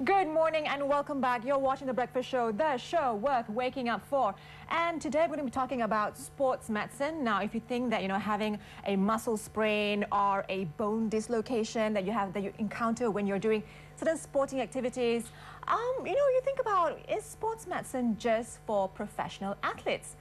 Good morning and welcome back. You're watching The Breakfast Show, the show worth waking up for. And today we're going to be talking about sports medicine. Now, if you think that, having a muscle sprain or a bone dislocation that you encounter when you're doing certain sporting activities, you think about, is sports medicine just for professional athletes?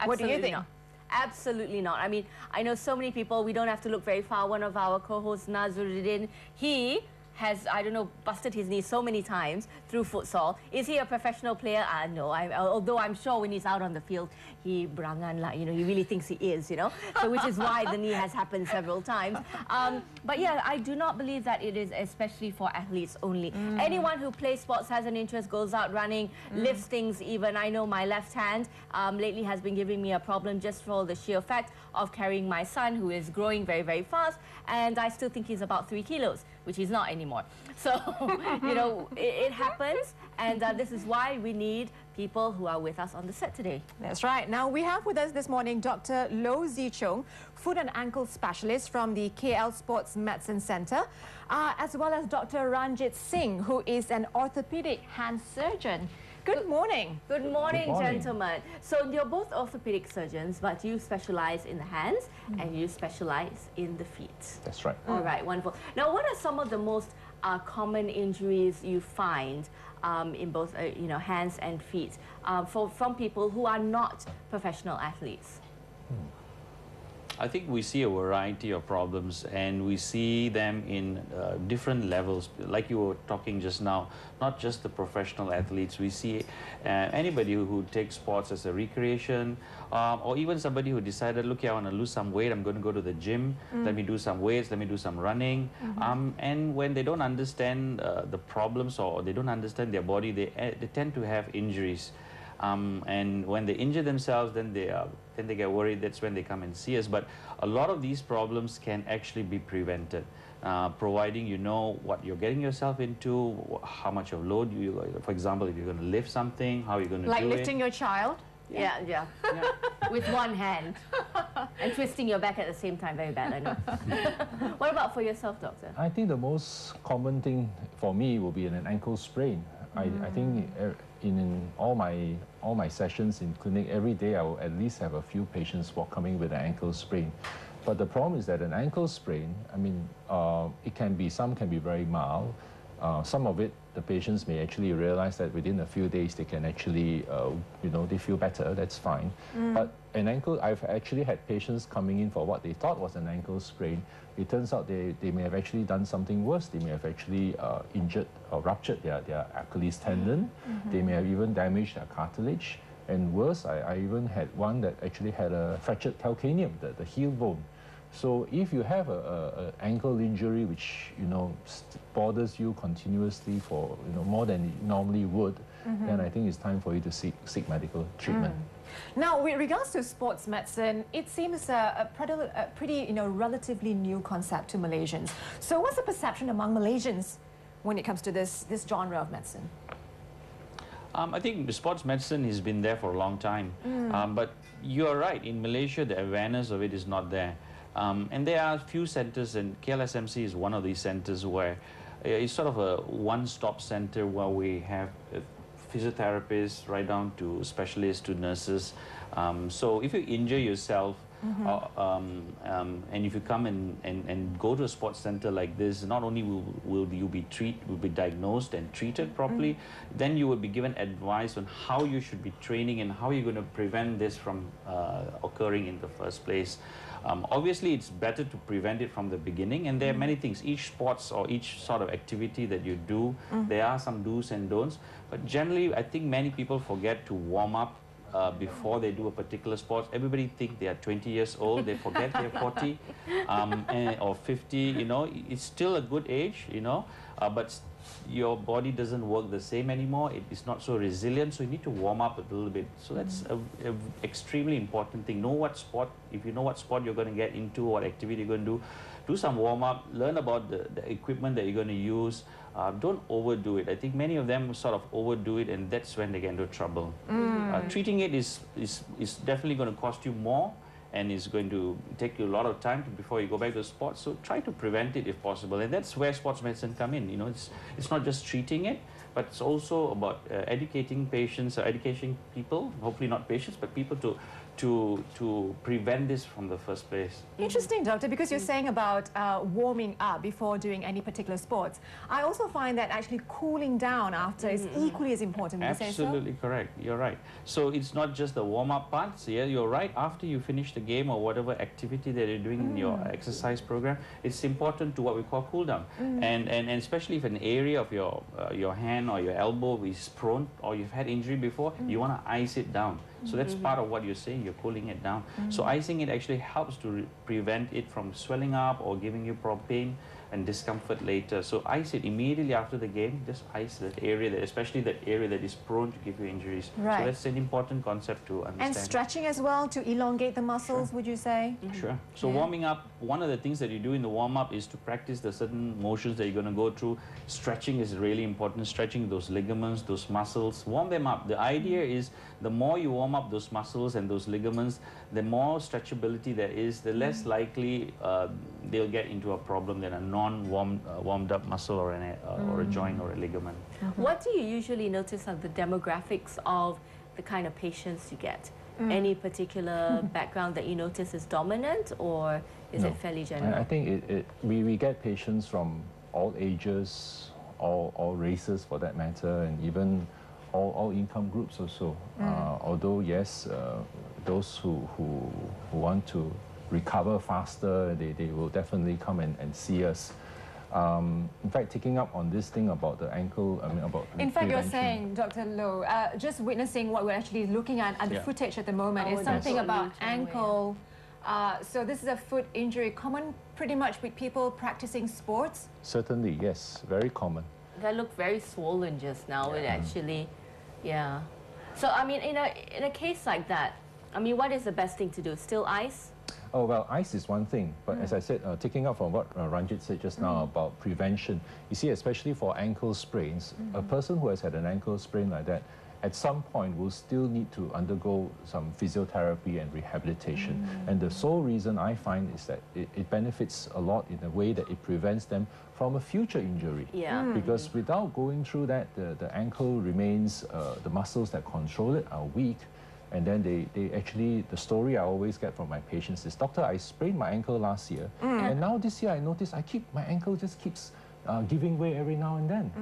What do you think? Not. Absolutely not. I mean, I know so many people, we don't have to look very far. One of our co-hosts, Nazuruddin, he has, I don't know, busted his knee so many times through futsal. Is he a professional player? No. Although I'm sure when he's out on the field, he brangan lah, he really thinks he is, so which is why the knee has happened several times. But yeah, I do not believe that it is especially for athletes only. Anyone who plays sports, has an interest, goes out running, lifts things even. I know my left hand lately has been giving me a problem just for the sheer fact of carrying my son, who is growing very, very fast, and I still think he's about 3 kilos, which he's not anymore. So, it happens, and this is why we need people who are with us on the set today. That's right. Now, we have with us this morning Dr. Loh Zichong, foot and ankle specialist from the KL Sports Medicine Center, as well as Dr. Ranjit Singh, who is an orthopedic hand surgeon. Good morning. Good morning, gentlemen. So you're both orthopedic surgeons, but you specialize in the hands and you specialize in the feet. That's right. All right, wonderful. Now, what are some of the most common injuries you find in both hands and feet from people who are not professional athletes? I think we see a variety of problems, and we see them in different levels. Like you were talking just now, not just the professional athletes. We see anybody who takes sports as a recreation, or even somebody who decided, look, I want to lose some weight, I'm going to go to the gym, let me do some weights, let me do some running. And when they don't understand the problems, or they don't understand their body, they tend to have injuries. And when they injure themselves, then they get worried. That's when they come and see us. But a lot of these problems can actually be prevented, providing you know what you're getting yourself into, how much of load for example, if you're going to lift something, how you're going to do it. Like lifting your child? Yeah. With one hand. And twisting your back at the same time. Very bad, I know. What about for yourself, doctor? I think the most common thing for me will be an ankle sprain. I think in all my sessions in clinic, every day I will at least have a few patients coming with an ankle sprain. But the problem is that an ankle sprain, I mean, some can be very mild. Some of it, the patients may actually realize that within a few days they can actually, they feel better, that's fine. But an ankle, I've actually had patients coming in for what they thought was an ankle sprain. It turns out they may have actually done something worse. They may have actually injured or ruptured their Achilles tendon. They may have even damaged their cartilage. And worse, I even had one that actually had a fractured calcaneum, the heel bone. So if you have an ankle injury which bothers you continuously for more than it normally would, then I think it's time for you to seek medical treatment. Now, with regards to sports medicine, it seems a pretty relatively new concept to Malaysians. So what's the perception among Malaysians when it comes to this genre of medicine? I think sports medicine has been there for a long time. But you're right, in Malaysia, the awareness of it is not there. And there are a few centers, and KLSMC is one of these centers where it's sort of a one-stop center where we have physiotherapists right down to specialists to nurses. So if you injure yourself, and if you come and go to a sports center like this, not only will you be diagnosed and treated properly, then you will be given advice on how you should be training and how you're going to prevent this from occurring in the first place. Obviously, it's better to prevent it from the beginning, and there are many things. Each sports or each sort of activity that you do, there are some do's and don'ts. But generally, I think many people forget to warm up before they do a particular sport. Everybody think they are 20 years old, they forget they're 40 or 50, it's still a good age, but your body doesn't work the same anymore. It is not so resilient, so you need to warm up a little bit. So that's a extremely important thing. Know what sport, if you know what sport you're going to get into, what activity you're going to do some warm up, learn about the equipment that you're going to use. Don't overdo it. I think many of them sort of overdo it, and that's when they get into trouble. Treating it is definitely going to cost you more, and it's going to take you a lot of time before you go back to sports. So try to prevent it if possible, and that's where sports medicine come in. You know, it's not just treating it, but it's also about educating patients, educating people, hopefully not patients, but people to prevent this from the first place. Interesting, Doctor, because you're saying about warming up before doing any particular sports. I also find that actually cooling down after is equally as important. Would you say so? Absolutely correct. You're right. So it's not just the warm-up parts. Yeah, you're right. After you finish the game or whatever activity that you're doing in your exercise program, it's important to what we call cool down. And especially if an area of your hand or your elbow is prone or you've had injury before, you want to ice it down. So that's part of what you're saying, you're cooling it down. So icing it actually helps to prevent it from swelling up or giving you pain and discomfort later. So ice it immediately after the game, just ice that area, especially that area that is prone to give you injuries. Right. So that's an important concept to understand. And stretching as well to elongate the muscles, would you say? Sure. So warming up, one of the things that you do in the warm-up is to practice the certain motions that you're going to go through. Stretching is really important, stretching those ligaments, those muscles, warm them up. The idea is the more you warm up those muscles and those ligaments, the more stretchability there is, the less likely they'll get into a problem than a non-warmed up muscle or a joint or a ligament. What do you usually notice of the demographics of the kind of patients you get? Any particular background that you notice is dominant, or is it fairly general? I think we get patients from all ages, all races for that matter, and even all income groups also. Although yes, those who want to recover faster, they will definitely come and see us. In fact, taking up on this thing about the ankle, about In fact, you're prevention. saying, Dr. Loh, just witnessing what we're actually looking at the footage at the moment is something about ankle. So this is a foot injury, common pretty much with people practicing sports? Certainly, yes, very common. They look very swollen just now. It actually, So I mean, in a case like that, I mean, what is the best thing to do? Still ice? Oh, well, ice is one thing, but as I said, taking up from what Ranjit said just now about prevention, you see, especially for ankle sprains, a person who has had an ankle sprain like that, at some point will still need to undergo some physiotherapy and rehabilitation. And the sole reason I find is that it benefits a lot in a way that it prevents them from a future injury. Because without going through that, the ankle remains, the muscles that control it are weak. And then they actually, the story I always get from my patients is, Doctor, I sprained my ankle last year, and now this year I notice my ankle just keeps giving way every now and then.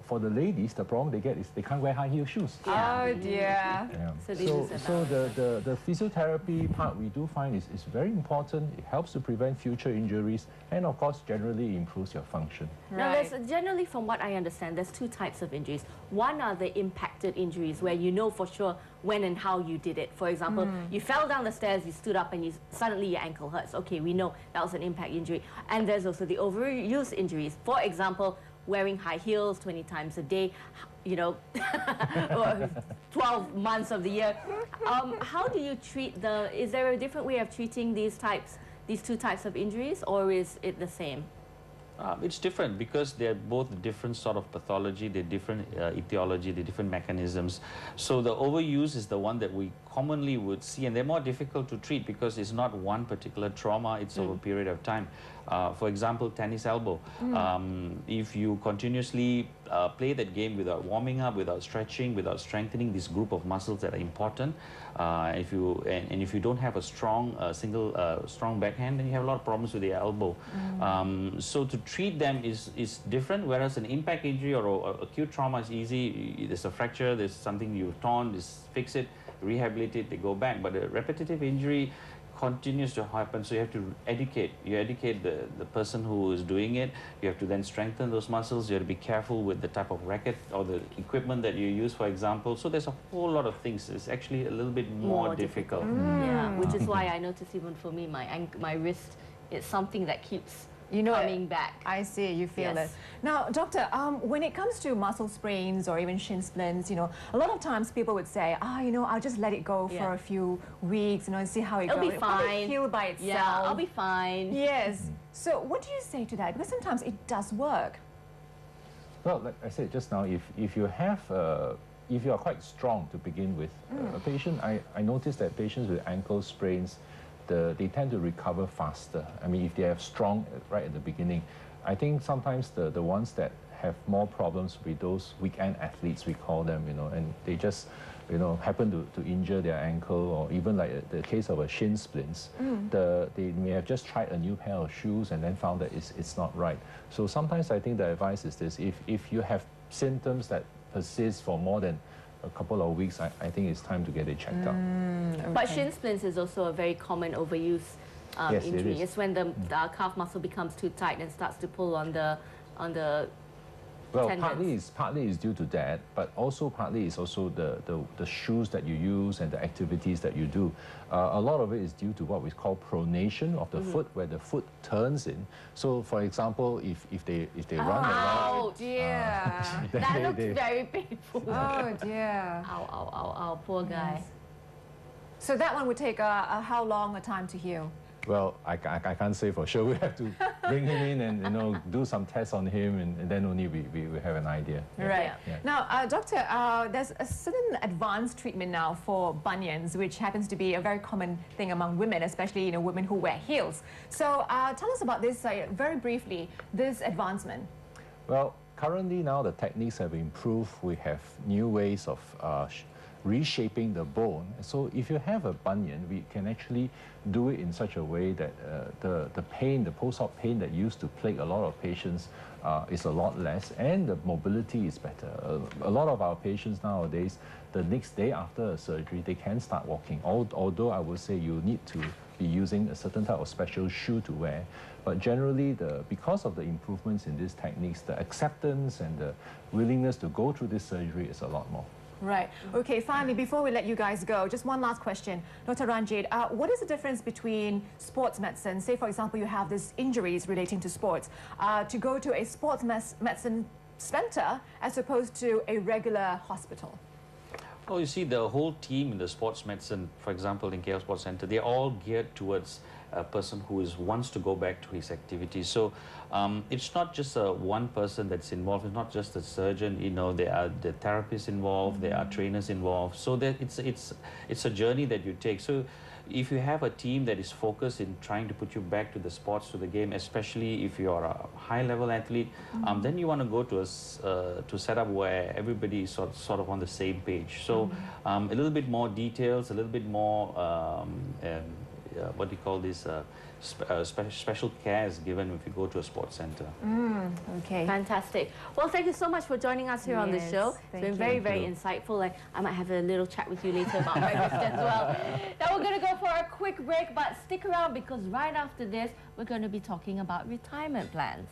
For the ladies, the problem they get is they can't wear high heel shoes. Oh dear. So the physiotherapy part we do find is very important. It helps to prevent future injuries, and of course generally improves your function. Now, there's generally, from what I understand, there's two types of injuries. One are the impacted injuries, where you know for sure when and how you did it. For example, you fell down the stairs, you stood up, and suddenly your ankle hurts. Okay, we know that was an impact injury. And there's also the overuse injuries. For example, wearing high heels 20 times a day, you know, 12 months of the year. How do you treat is there a different way of treating these two types of injuries, or is it the same? It's different because they're both different sort of pathology, they're different etiology, they're different mechanisms. So the overuse is the one that we commonly would see, and they're more difficult to treat because it's not one particular trauma, it's over a period of time. For example, tennis elbow. If you continuously play that game without warming up, without stretching, without strengthening this group of muscles that are important, if you don't have a strong strong backhand, then you have a lot of problems with the elbow. So to treat them is different, whereas an impact injury or acute trauma is easy. There's a fracture, there's something you've torn, just fix it, rehabilitate, they go back. But a repetitive injury continues to happen, so you have to educate. You educate the person who is doing it. You have to then strengthen those muscles. You have to be careful with the type of racket or the equipment that you use, for example. So there's a whole lot of things. It's actually a little bit more difficult. Yeah, which is why I notice even for me, my wrist, it's something that keeps coming back. I see, you feel it. Now, doctor, when it comes to muscle sprains or even shin splints, a lot of times people would say, I'll just let it go for a few weeks, and see how it goes. It'll be fine. It'll heal by itself. Yeah, I'll be fine. Yes. So what do you say to that? Because sometimes it does work. Well, like I said just now, if you have if you are quite strong to begin with, a patient, I noticed that patients with ankle sprains, they tend to recover faster. I mean, if they have strong right at the beginning, I think sometimes the ones that have more problems with those weekend athletes, we call them, you know, and they just, you know, happen to injure their ankle, or even like the case of a shin splints, they may have just tried a new pair of shoes and then found that it's not right. So sometimes I think the advice is this: if you have symptoms that persist for more than a couple of weeks, I think it's time to get it checked out. Okay. But shin splints is also a very common overuse Yes, injury. it is. It's when the calf muscle becomes too tight and starts to pull on the Well, tendons. partly is due to that, but also partly is also the shoes that you use and the activities that you do. A lot of it is due to what we call pronation of the foot, where the foot turns in. So, for example, if they run around, Oh dear. That looks very painful. Oh dear. Ow, ow, ow, ow, poor guy. So that one would take how long a time to heal? well, I can't say for sure. We have to bring him in and, you know, do some tests on him, and then only we have an idea. Right. Yeah. Now, doctor, there's a certain advanced treatment now for bunions, which happens to be a very common thing among women, especially, you know, women who wear heels. So tell us about this very briefly, this advancement. Well, currently now the techniques have improved. We have new ways of reshaping the bone. So if you have a bunion, we can actually do it in such a way that the pain, the post-op pain that used to plague a lot of patients is a lot less, and the mobility is better. A lot of our patients nowadays, the next day after a surgery, they can start walking. Although I would say you need to be using a certain type of special shoe to wear. But generally, because of the improvements in these techniques, the acceptance and the willingness to go through this surgery is a lot more. Right. Okay, finally, before we let you guys go, just one last question. Dr. Ranjit, what is the difference between sports medicine, say, for example, you have these injuries relating to sports, to go to a sports medicine center as opposed to a regular hospital? Oh, you see, the whole team in the sports medicine, for example, in KL Sports Center, they're all geared towards a person who wants to go back to his activities. So it's not just one person that's involved. It's not just a surgeon. You know, there are the therapists involved. There are trainers involved. So that it's a journey that you take. So if you have a team that is focused in trying to put you back to the sports, to the game, especially if you're a high-level athlete, then you want to go to set up where everybody is sort of on the same page. So a little bit more details, a little bit more what do you call this? Special care is given if you go to a sports center. Okay. Fantastic. Well, thank you so much for joining us here on the Yes, show. It's been very, very insightful. Like, I might have a little chat with you later about breakfast as well. Now we're going to go for a quick break, but stick around because right after this, we're going to be talking about retirement plans.